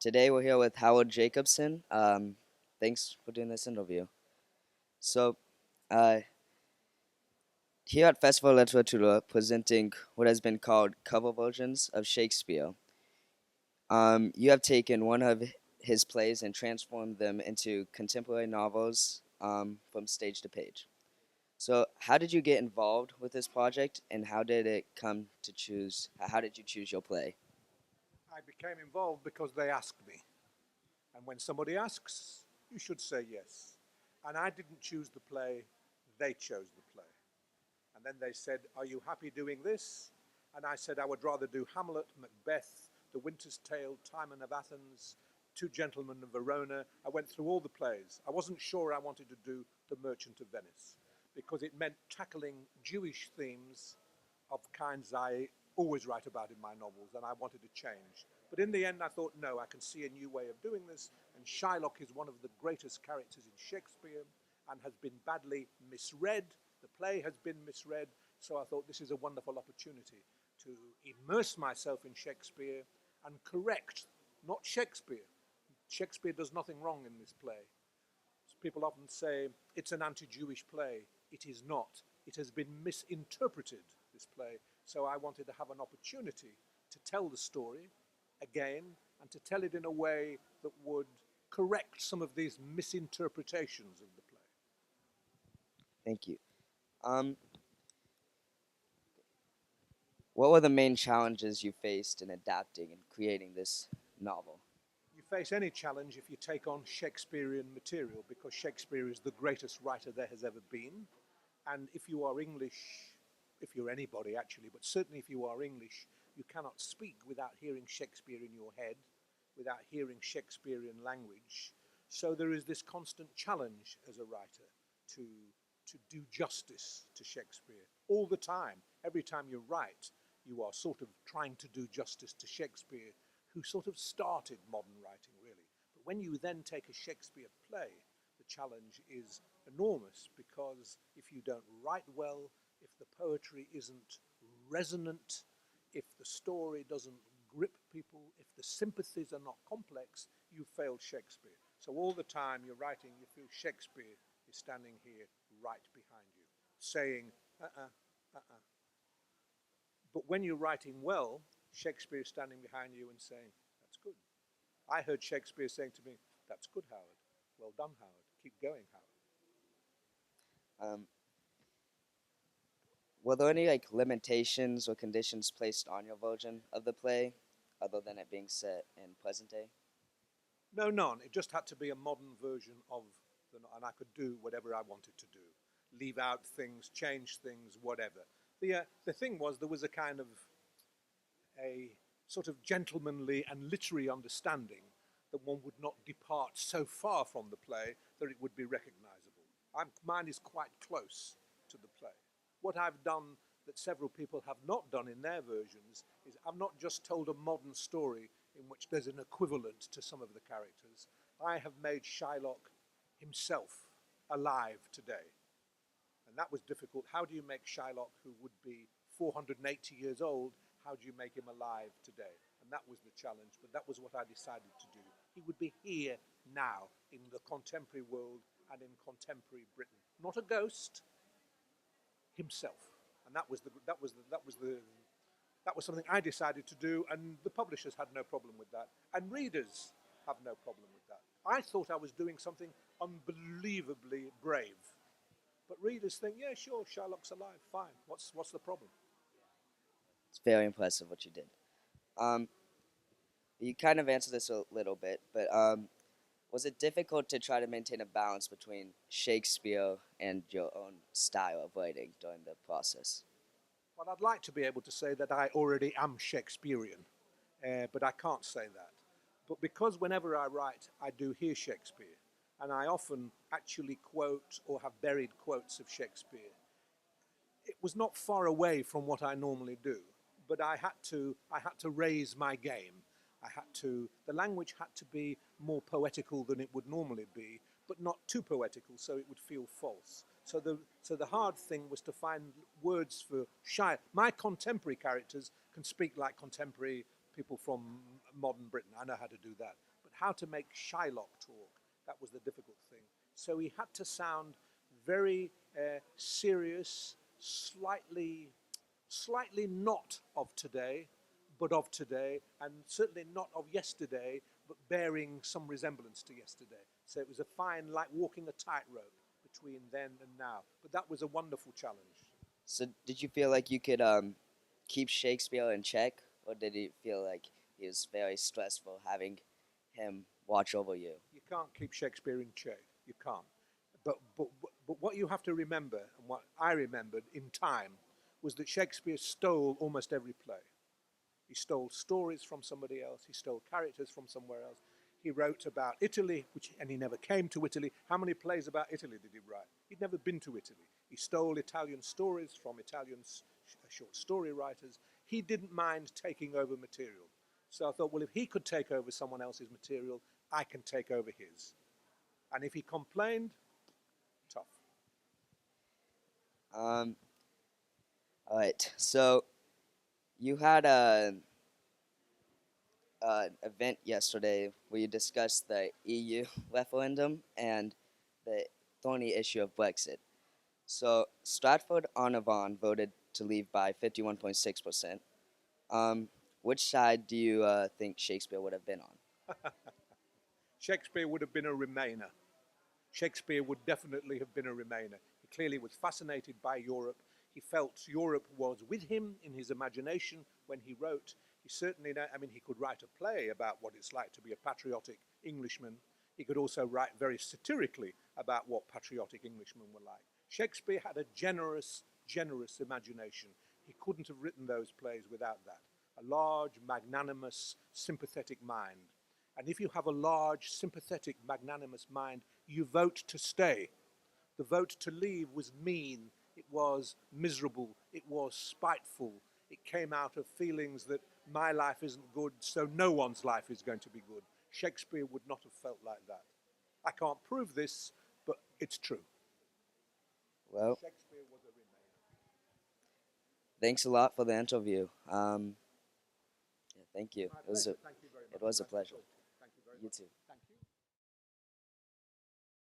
Today we're here with Howard Jacobson. Thanks for doing this interview. So, uh, here at Festivaletteratura, presenting what has been called cover versions of Shakespeare, you have taken one of his plays and transformed them into contemporary novels from stage to page. So, how did you get involved with this project, and how did it come to choose? How did you choose your play? I became involved because they asked me. And when somebody asks, you should say yes. And I didn't choose the play, they chose the play. And then they said, are you happy doing this? And I said, I would rather do Hamlet, Macbeth, The Winter's Tale, Timon of Athens, Two Gentlemen of Verona. I went through all the plays. I wasn't sure I wanted to do The Merchant of Venice because it meant tackling Jewish themes of kinds I always write about in my novels, and I wanted to change. But in the end, I thought, no, I can see a new way of doing this, and Shylock is one of the greatest characters in Shakespeare and has been badly misread. The play has been misread, so I thought this is a wonderful opportunity to immerse myself in Shakespeare and correct, not Shakespeare. Shakespeare does nothing wrong in this play. People often say it's an anti-Jewish play. It is not. It has been misinterpreted, this play. So I wanted to have an opportunity to tell the story again and to tell it in a way that would correct some of these misinterpretations of the play. Thank you. Um, What were the main challenges you faced in adapting and creating this novel? You face any challenge if you take on Shakespearean material because Shakespeare is the greatest writer there has ever been. And if you are English, if you're anybody actually, but certainly if you are English, you cannot speak without hearing Shakespeare in your head, without hearing Shakespearean language. So there is this constant challenge as a writer to, to do justice to Shakespeare all the time. Every time you write, you are sort of trying to do justice to Shakespeare, who sort of started modern writing, really. But when you then take a Shakespeare play, the challenge is enormous because if you don't write well, if the poetry isn't resonant, if the story doesn't grip people, if the sympathies are not complex, you failed Shakespeare. So all the time you're writing, you feel Shakespeare is standing here right behind you, saying, uh-uh. But when you're writing well, Shakespeare is standing behind you and saying, that's good. I heard Shakespeare saying to me, that's good, Howard. Well done, Howard. Keep going, Howard. Um, were there any limitations or conditions placed on your version of the play, other than it being set in present day? No, none. It just had to be a modern version of and I could do whatever I wanted to do. Leave out things, change things, whatever. The thing was, there was a kind of a sort of gentlemanly and literary understanding that one would not depart so far from the play that it would be recognizable. Mine is quite close to the play. What I've done that several people have not done in their versions is I've not just told a modern story in which there's an equivalent to some of the characters. I have made Shylock himself alive today. And that was difficult. How do you make Shylock, who would be 480 years old, how do you make him alive today? And that was the challenge, but that was what I decided to do. He would be here now in the contemporary world and in contemporary Britain. Not a ghost, himself. And that was something I decided to do, and the publishers had no problem with that, and readers have no problem with that. I thought I was doing something unbelievably brave, but readers think, yeah, sure, Shylock's alive, fine. What's the problem? It's very impressive what you did. Um, you kind of answered this a little bit, but was it difficult to try to maintain a balance between Shakespeare and your own style of writing during the process? Well, I'd like to be able to say that I already am Shakespearean, but I can't say that. But because whenever I write, I do hear Shakespeare, and I often actually quote or have buried quotes of Shakespeare, it was not far away from what I normally do, but I had to raise my game. The language had to be more poetical than it would normally be, but not too poetical so it would feel false. So the hard thing was to find words for shy. My contemporary characters can speak like contemporary people from modern Britain. I know how to do that. how to make Shylock talk. That was the difficult thing. So he had to sound very serious, slightly not of today, but of today, and certainly not of yesterday, but bearing some resemblance to yesterday. So it was a fine, like walking a tightrope between then and now. But that was a wonderful challenge. So did you feel like you could keep Shakespeare in check, or did you feel like it was very stressful having him watch over you? You can't keep Shakespeare in check. You can't. But what you have to remember, and what I remembered in time, was that Shakespeare stole almost every play. He stole stories from somebody else. He stole characters from somewhere else. He wrote about Italy, and he never came to Italy. How many plays about Italy did he write? He'd never been to Italy. He stole Italian stories from Italian short story writers. He didn't mind taking over material. So I thought, well, if he could take over someone else's material, I can take over his. And if he complained, tough. Um, all right. So you had a event yesterday where you discussed the EU referendum and the thorny issue of Brexit. So Stratford-on-Avon voted to leave by 51.6%. Which side do you think Shakespeare would have been on? Shakespeare would have been a Remainer. Shakespeare would definitely have been a Remainer. He clearly was fascinated by Europe. He felt Europe was with him in his imagination when he wrote. He certainly, he could write a play about what it's like to be a patriotic Englishman. He could also write very satirically about what patriotic Englishmen were like. Shakespeare had a generous imagination. He couldn't have written those plays without that. A large, magnanimous, sympathetic mind. And if you have a large, sympathetic, magnanimous mind, you vote to stay. The vote to leave was mean, it was miserable, it was spiteful. It came out of feelings that my life isn't good, so no one's life is going to be good. Shakespeare would not have felt like that. I can't prove this, but it's true. Well, Shakespeare was a Remainer. thanks a lot for the interview. Yeah, thank you. My pleasure. Thank you very much. It was a Nice to pleasure. talk to you. Thank you very You much. too.